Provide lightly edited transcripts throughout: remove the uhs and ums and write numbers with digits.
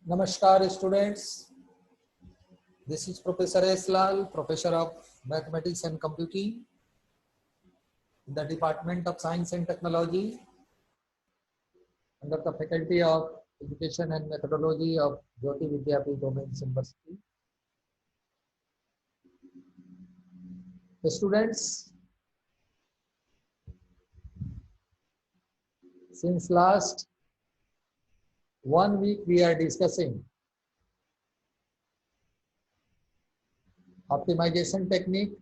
Namaskar students, this is Professor S. Lal, Professor of Mathematics and Computing in the Department of Science and Technology under the Faculty of Education and Methodology of Jyoti Vidyapeeth Women's University. The students, since last 1 week we are discussing optimization technique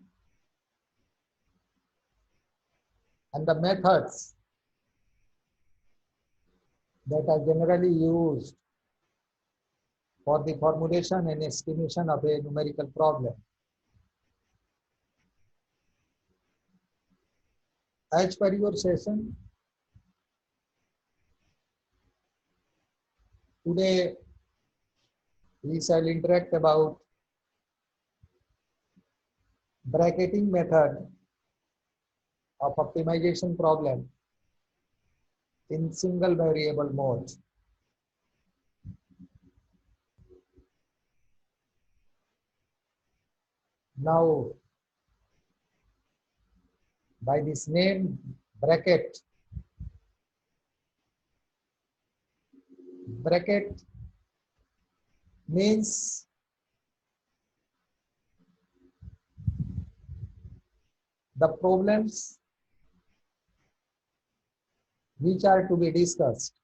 and the methods that are generally used for the formulation and estimation of a numerical problem. As per your session, today we shall interact about bracketing method of optimization problem in single variable mode. Now, by this name bracket means the problems which are to be discussed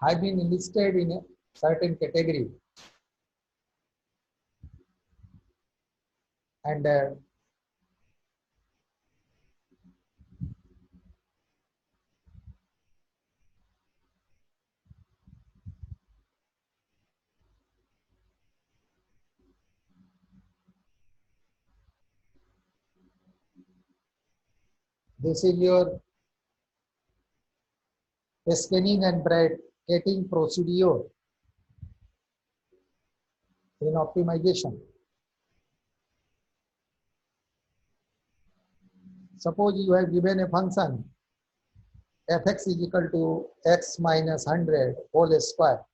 have been listed in a certain category, and this is your scanning and bracketing procedure in optimization. Suppose you have given a function fx is equal to x minus 100 whole square.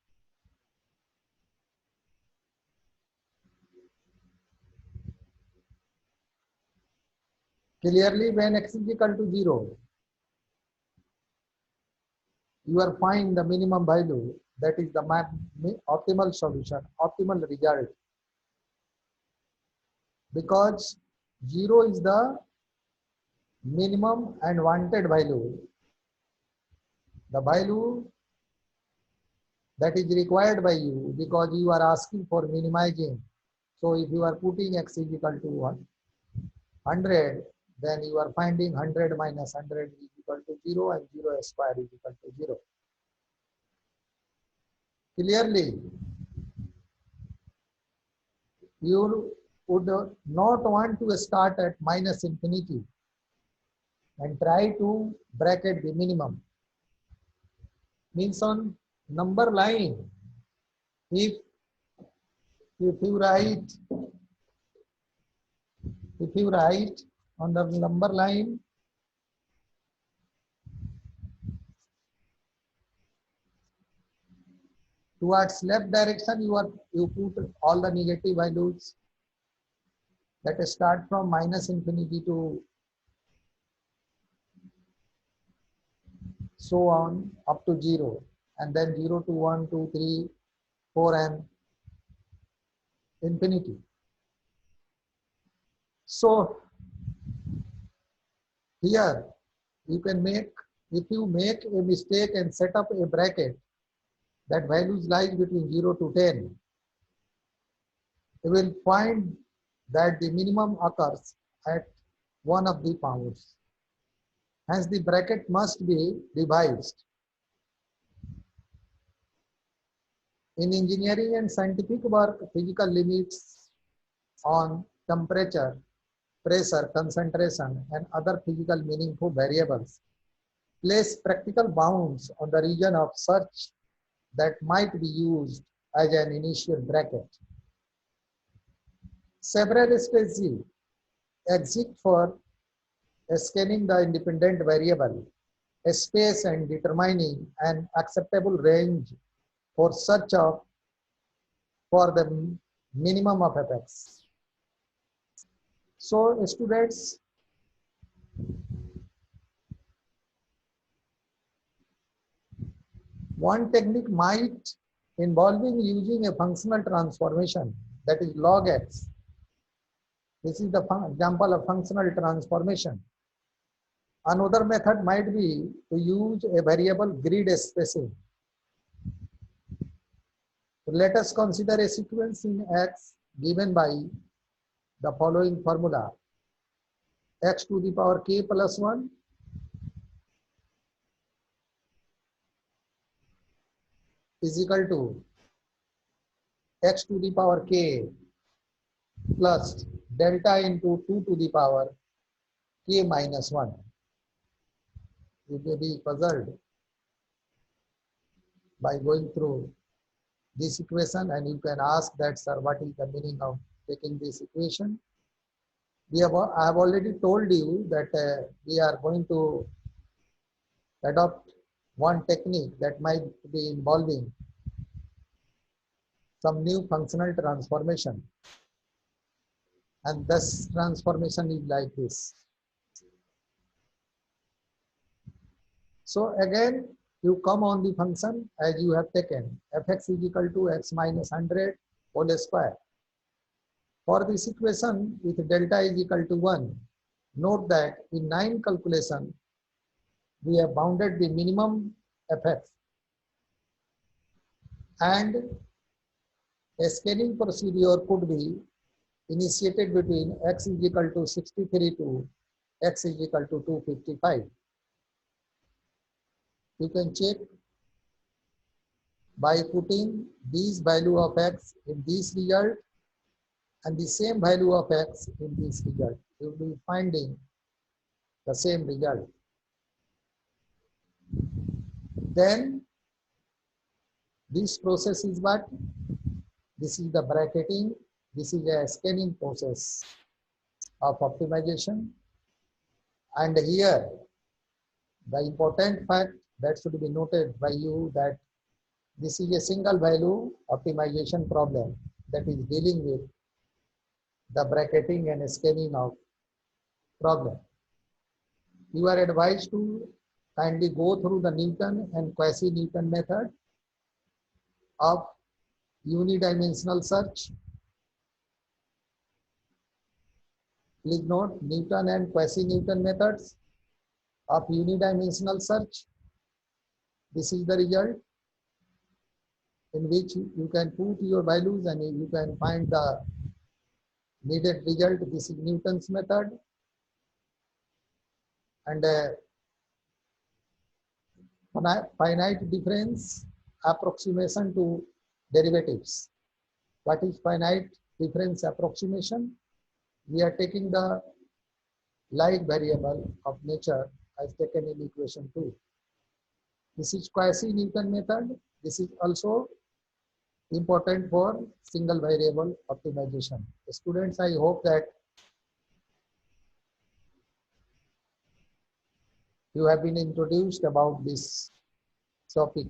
Clearly, when x is equal to 0, you are find the minimum value, that is the optimal solution, optimal result. Because 0 is the minimum and wanted value, the value that is required by you, because you are asking for minimizing. So if you are putting x is equal to 100, then you are finding 100 minus 100 is equal to 0 and 0 square is equal to 0. Clearly, you would not want to start at minus infinity and try to bracket the minimum. Means on number line, if you write on the number line towards left direction, you put all the negative values that start from minus infinity to so on up to 0, and then 0 to 1, 2, 3, 4 and infinity. So here you can make, if you make a mistake and set up a bracket that values lies between 0 to 10, you will find that the minimum occurs at one of the powers. Hence the bracket must be revised. In engineering and scientific work, physical limits on temperature, pressure, concentration, and other physical meaningful variables place practical bounds on the region of search that might be used as an initial bracket. Several strategies exist for scanning the independent variable a space and determining an acceptable range for search of for the minimum of fx. So students, one technique might involving using a functional transformation, that is log x. This is the example of functional transformation. Another method might be to use a variable grid spacing. So let us consider a sequence in x given by the following formula: x to the power k plus 1 is equal to x to the power k plus delta into 2 to the power k minus 1. You may be puzzled by going through this equation, and you can ask that, sir, what is the meaning of taking this equation? I have already told you that we are going to adopt one technique that might be involving some new functional transformation, and this transformation is like this. So again, you come on the function as you have taken fx is equal to x minus 100 whole square. For this equation with delta is equal to 1, note that in 9 calculation, we have bounded the minimum fx, and a scaling procedure could be initiated between x is equal to 63 to x is equal to 255. You can check by putting this value of x in this result and the same value of x in this result. You will be finding the same result. Then this process is what? This is the bracketing. This is a scanning process of optimization. And here, the important fact that should be noted by you, that this is a single value optimization problem that is dealing with the bracketing and scanning of problem. You are advised to kindly go through the Newton and quasi-Newton method of unidimensional search. Please note Newton and quasi-Newton methods of unidimensional search. This is the result in which you can put your values and you can find the needed result. This is Newton's method. And finite difference approximation to derivatives. What is finite difference approximation? We are taking the like variable of nature as taken in equation 2. This is quasi-Newton method. This is also important for single variable optimization. Students, I hope that you have been introduced about this topic,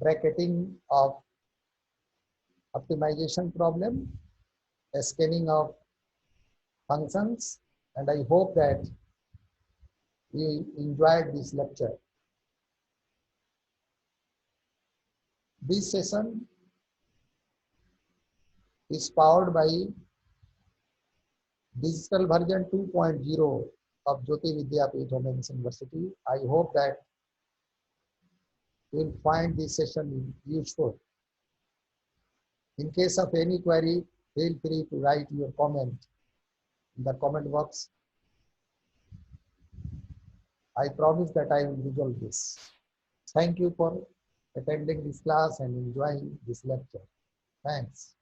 bracketing of optimization problem, scanning of functions, and I hope that you enjoyed this lecture. This session is powered by digital version 2.0 of Jyoti Vidyapeeth Women's University. I hope that you will find this session useful. In case of any query, feel free to write your comment in the comment box. I promise that I will resolve this. Thank you for attending this class and enjoying this lecture. Thanks.